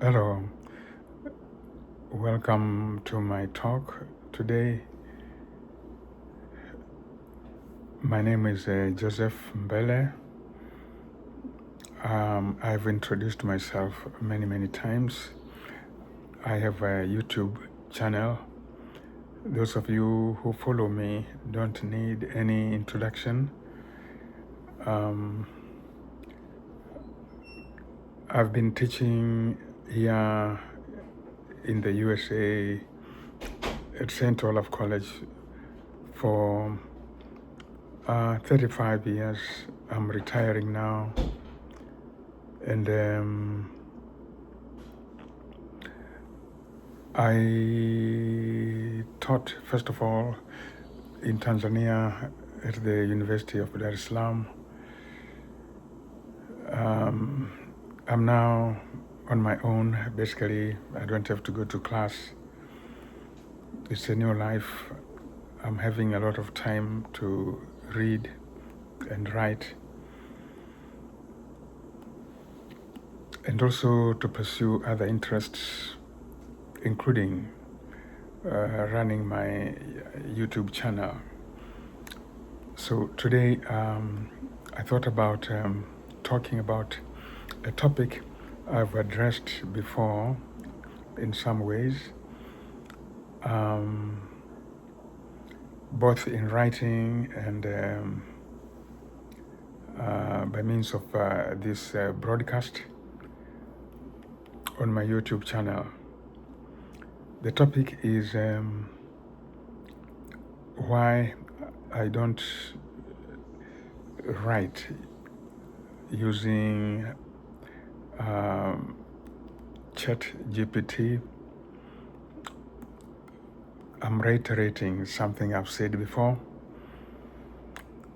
Hello, welcome to my talk today. My name is Joseph Mbele. I've introduced myself many times. I have a YouTube channel. Those of you who follow me don't need any introduction. I've been teaching here in the USA at St. Olaf College for 35 years. I'm retiring now, and I taught, first of all, in Tanzania at the University of Dar es Salaam. I'm now on my own. Basically, I don't have to go to class. It's a new life. I'm having a lot of time to read and write, and also to pursue other interests, including running my YouTube channel. So today I thought about talking about a topic I've addressed before in some ways, both in writing and by means of this broadcast on my YouTube channel. The topic is why I don't write using ChatGPT. I'm reiterating something I've said before.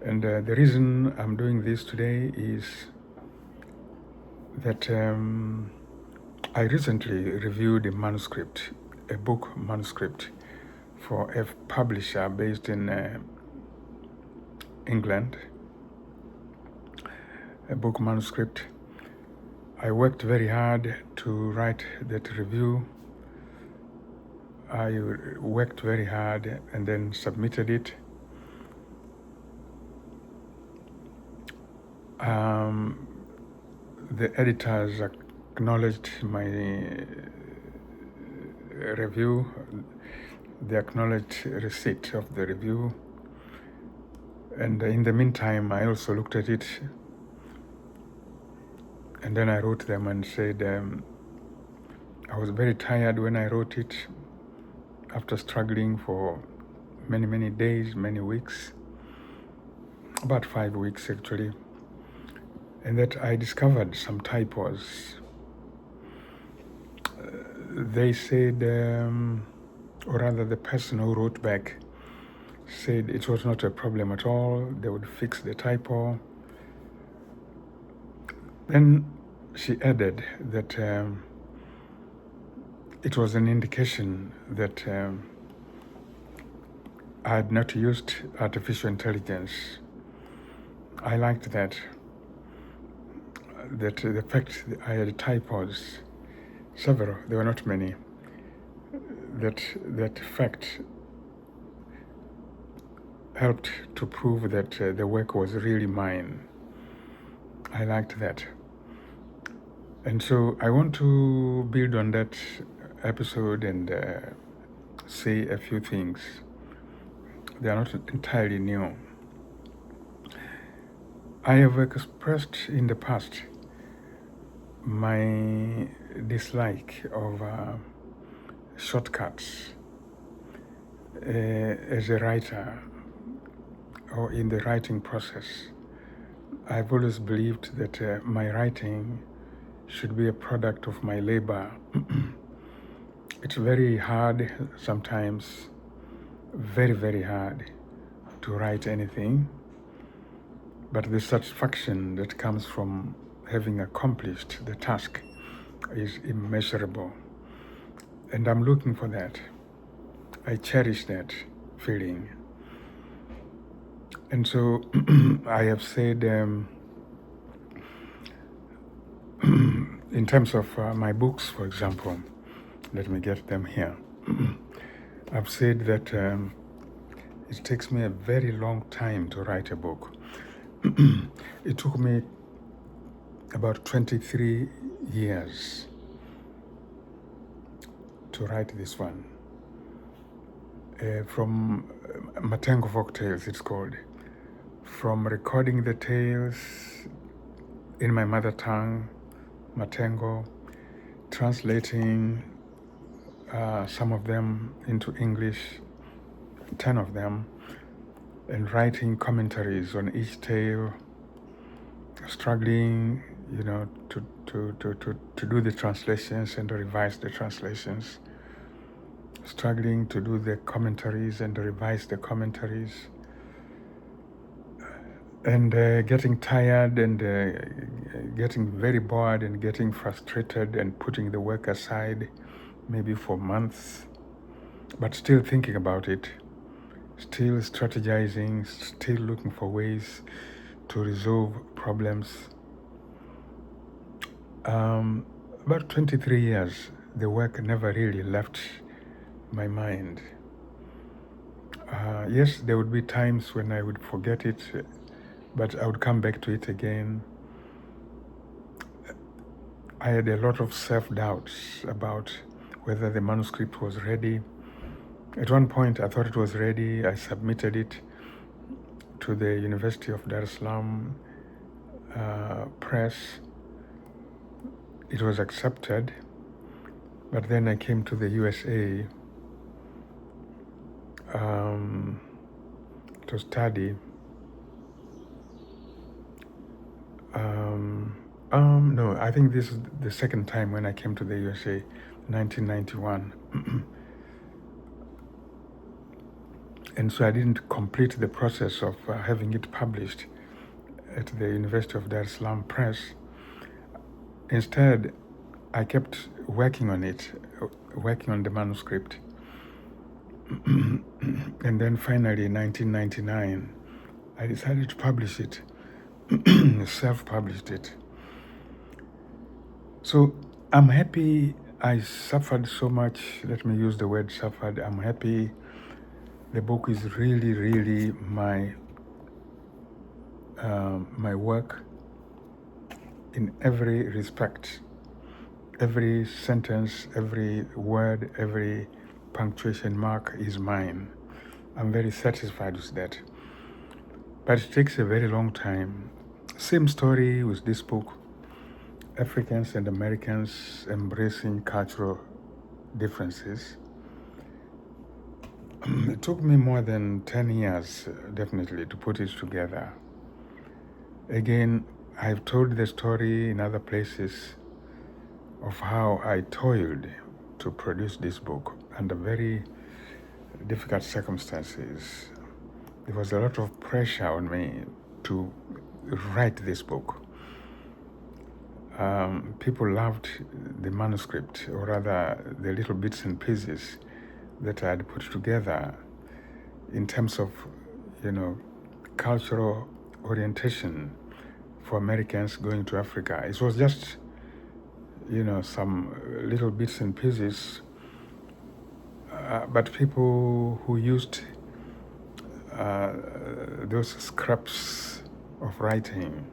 And the reason I'm doing this today is that I recently reviewed a manuscript, a book manuscript for a publisher based in England, a book manuscript. I worked very hard to write that review. I worked very hard and then submitted it. The editors acknowledged my review. They acknowledged receipt of the review. And in the meantime, I also looked at it. And then I wrote them and said, I was very tired when I wrote it after struggling for many days, many weeks, about 5 weeks actually. And that I discovered some typos. They said, or rather the person who wrote back said it was not a problem at all. They would fix the typo. Then she added that it was an indication that I had not used artificial intelligence. I liked that the fact that I had typos, several, there were not many, that fact helped to prove that the work was really mine. I liked that. And so I want to build on that episode and say a few things. They are not entirely new. I have expressed in the past my dislike of shortcuts as a writer or in the writing process. I've always believed that my writing should be a product of my labor. It's very hard sometimes, very hard to write anything, but the satisfaction that comes from having accomplished the task is immeasurable. And I'm looking for that. I cherish that feeling. And so In terms of my books, for example, let me get them here. I've said that it takes me a very long time to write a book. It took me about 23 years to write this one. From Matengo Folk Tales, it's called. From recording the tales in my mother tongue, Matengo, translating some of them into English, 10 of them, and writing commentaries on each tale, struggling, to do the translations and to revise the translations, struggling to do the commentaries and to revise the commentaries, and getting tired and getting very bored and getting frustrated and putting the work aside, maybe for months, but still thinking about it, still strategizing, still looking for ways to resolve problems. About 23 years, the work never really left my mind. Yes, there would be times when I would forget it, but I would come back to it again. I had a lot of self-doubts about whether the manuscript was ready. At one point, I thought it was ready. I submitted it to the University of Dar es Salaam press. It was accepted, but then I came to the USA to study. No, I think this is the second time when I came to the USA, 1991. And so I didn't complete the process of having it published at the University of Dar es Salaam Press. Instead, I kept working on it, working on the manuscript. And then finally, in 1999, I decided to publish it, self-published it. So I'm happy I suffered so much. Let me use the word suffered. I'm happy. The book is really, really my work in every respect. Every sentence, every word, every punctuation mark is mine. I'm very satisfied with that. But it takes a very long time. Same story with this book. Africans and Americans embracing cultural differences. It took me more than 10 years, definitely, to put it together. Again, I've told the story in other places of how I toiled to produce this book under very difficult circumstances. There was a lot of pressure on me to write this book. People loved the manuscript, or rather the little bits and pieces that I had put together in terms of, cultural orientation for Americans going to Africa. It was just, some little bits and pieces, but people who used those scraps of writing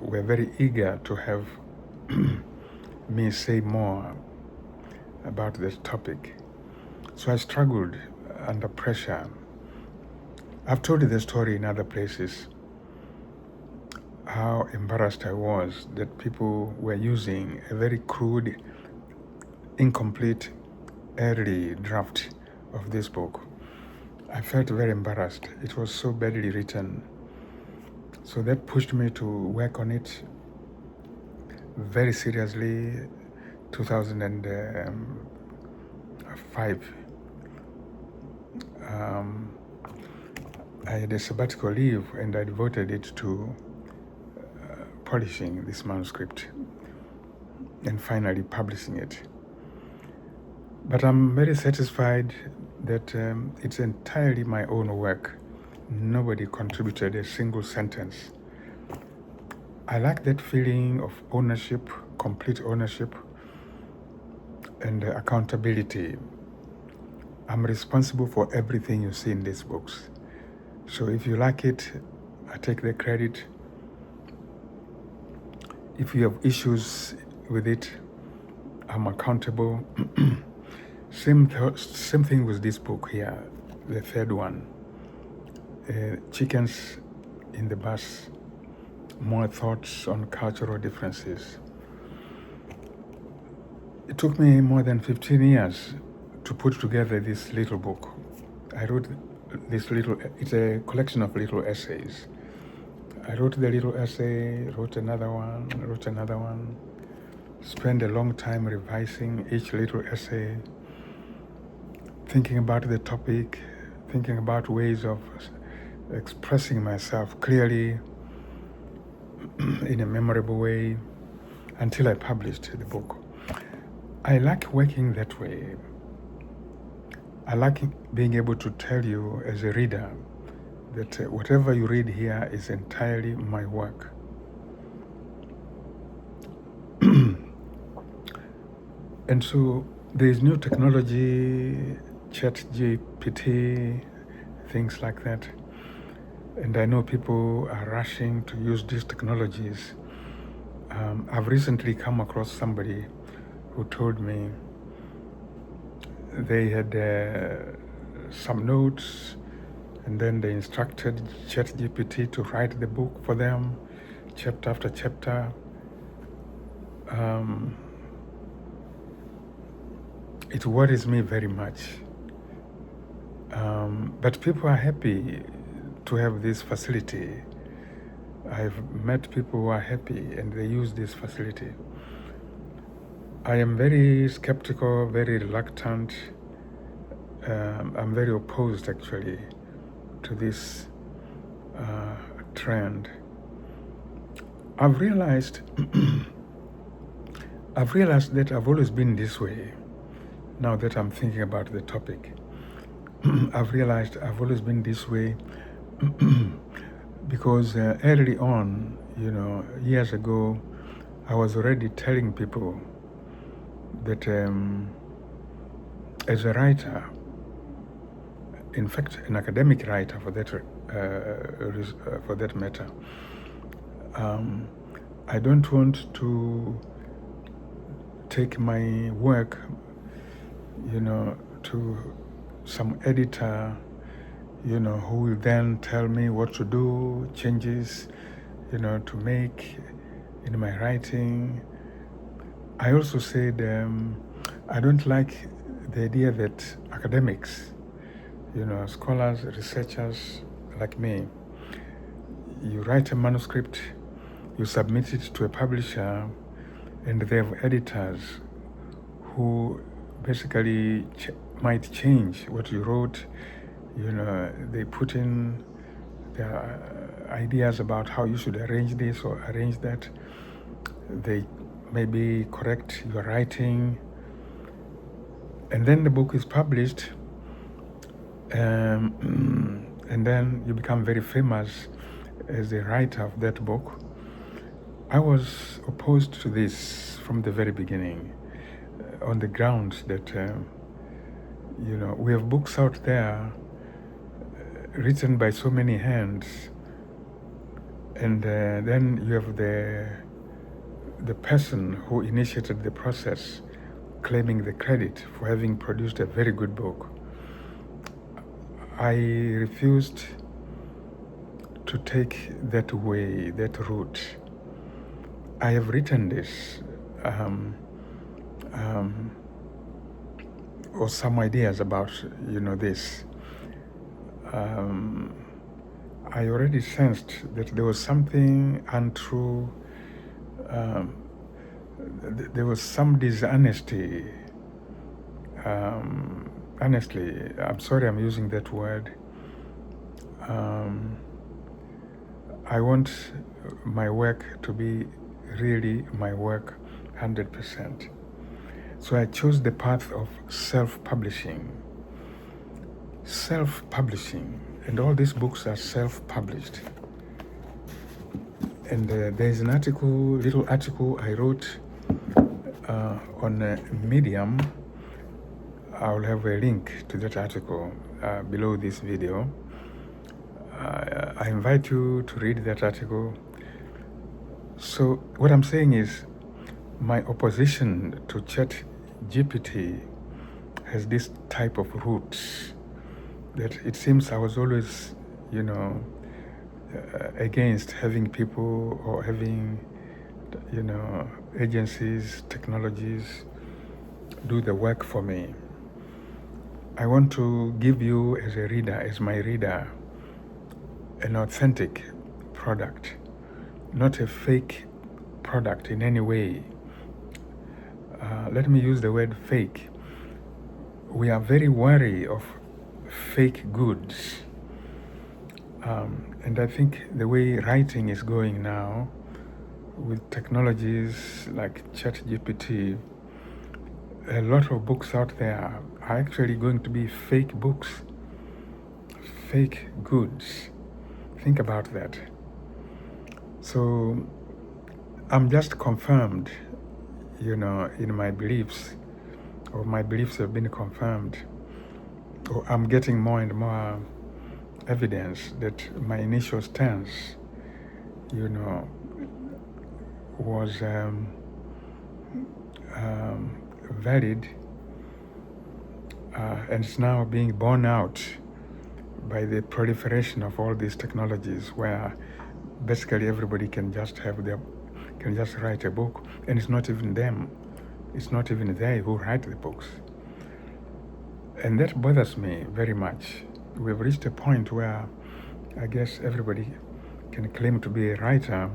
were very eager to have me say more about this topic. So I struggled under pressure. I've told the story in other places, how embarrassed I was that people were using a very crude, incomplete, early draft of this book. I felt very embarrassed. It was so badly written. So that pushed me to work on it very seriously. 2005. I had a sabbatical leave and I devoted it to polishing this manuscript and finally publishing it. But I'm very satisfied that it's entirely my own work. Nobody contributed a single sentence. I like that feeling of ownership, complete ownership, and accountability. I'm responsible for everything you see in these books. So if you like it, I take the credit. If you have issues with it, I'm accountable. Same thing with this book here, the third one. Chickens in the Bus, More Thoughts on Cultural Differences. It took me more than 15 years to put together this little book. I wrote this little, it's a collection of little essays. I wrote the little essay, wrote another one, spent a long time revising each little essay, thinking about the topic, thinking about ways of expressing myself clearly in a memorable way until I published the book. I like working that way. I like being able to tell you as a reader that whatever you read here is entirely my work. And so there's new technology, ChatGPT, things like that. And I know people are rushing to use these technologies. I've recently come across somebody who told me they had some notes, and then they instructed ChatGPT to write the book for them, chapter after chapter. It worries me very much. But people are happy to have this facility. I've met people who are happy and they use this facility. I am very skeptical, very reluctant. I'm very opposed actually to this trend. I've realized that I've always been this way. Now that I'm thinking about the topic, I've realized I've always been this way because early on, years ago, I was already telling people that as a writer, in fact, an academic writer for that matter, I don't want to take my work, to some editor, who will then tell me what to do, changes, to make in my writing. I also said I don't like the idea that academics, scholars, researchers like me, you write a manuscript, you submit it to a publisher, and they have editors who basically might change what you wrote. They put in their ideas about how you should arrange this or arrange that. They maybe correct your writing. And then the book is published, and then you become very famous as a writer of that book. I was opposed to this from the very beginning, on the grounds that, we have books out there written by so many hands, and then you have the person who initiated the process claiming the credit for having produced a very good book. I refused to take that way, that route. I have written this, or some ideas about, this. I already sensed that there was something untrue. There was some dishonesty. Honestly, I'm sorry I'm using that word. I want my work to be really my work 100%. So I chose the path of self-publishing. Self-publishing, and all these books are self-published. And there's an little article I wrote on Medium. I'll have a link to that article below this video. I invite you to read that article. So what I'm saying is, my opposition to ChatGPT has this type of roots that it seems I was always, against having people or having, agencies, technologies do the work for me. I want to give you as a reader, as my reader, an authentic product, not a fake product in any way. Let me use the word fake. We are very wary of fake goods. And I think the way writing is going now, with technologies like ChatGPT, a lot of books out there are actually going to be fake books, fake goods. Think about that. So I'm just confirmed, in my beliefs, or my beliefs have been confirmed, or I'm getting more and more evidence that my initial stance, was valid, and it's now being borne out by the proliferation of all these technologies, where basically everybody can just write a book, and it's not even them. It's not even they who write the books. And that bothers me very much. We've reached a point where I guess everybody can claim to be a writer,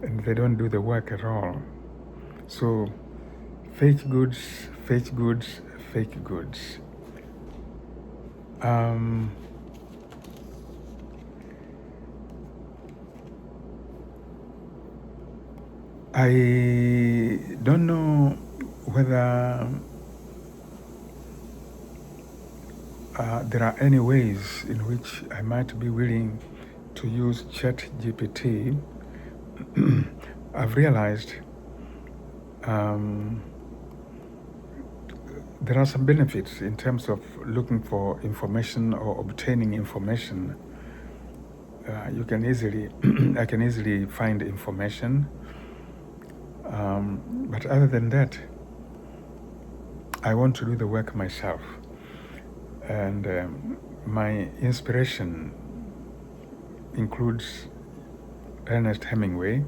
and they don't do the work at all. So, fake goods, fake goods, fake goods. I don't know whether there are any ways in which I might be willing to use ChatGPT. I've realized there are some benefits in terms of looking for information or obtaining information. I can easily find information. But other than that, I want to do the work myself. And my inspiration includes Ernest Hemingway,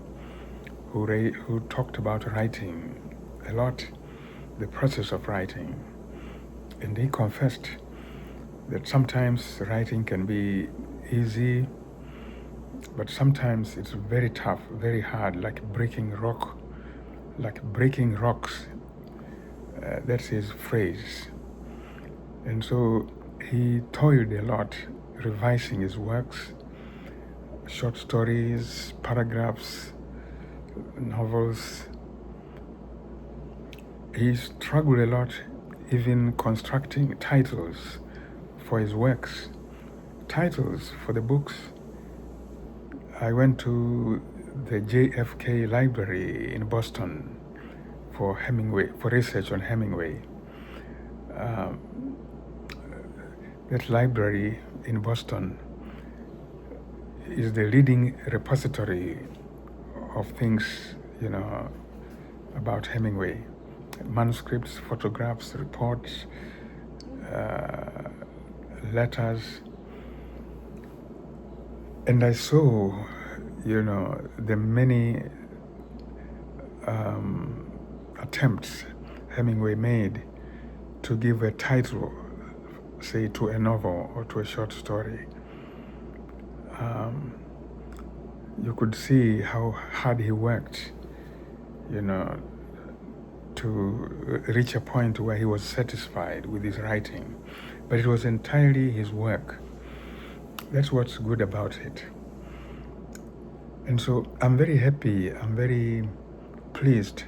who talked about writing a lot, the process of writing. And he confessed that sometimes writing can be easy, but sometimes it's very tough, very hard, like breaking rocks. That's his phrase. And so he toiled a lot revising his works, short stories, paragraphs, novels. He struggled a lot even constructing titles for his works, titles for the books. I went to the JFK Library in Boston for research on Hemingway. That library in Boston is the leading repository of things, about Hemingway. Manuscripts, photographs, reports, letters. And I saw, the many attempts Hemingway made to give a title, say, to a novel or to a short story. You could see how hard he worked, to reach a point where he was satisfied with his writing. But it was entirely his work. That's what's good about it. And so I'm very happy, I'm very pleased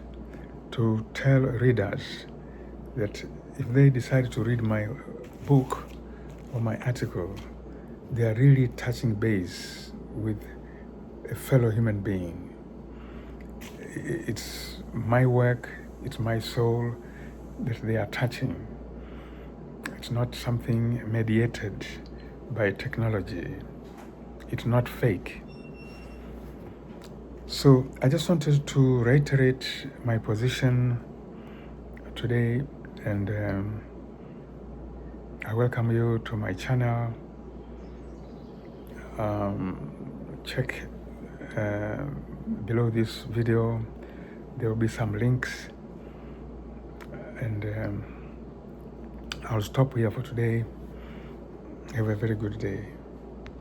to tell readers that if they decide to read my book or my article, they are really touching base with a fellow human being. It's my work, it's my soul that they are touching. It's not something mediated by technology. It's not fake. So I just wanted to reiterate my position today, and I welcome you to my channel. Check below this video, there will be some links, and I'll stop here for today. Have a very good day.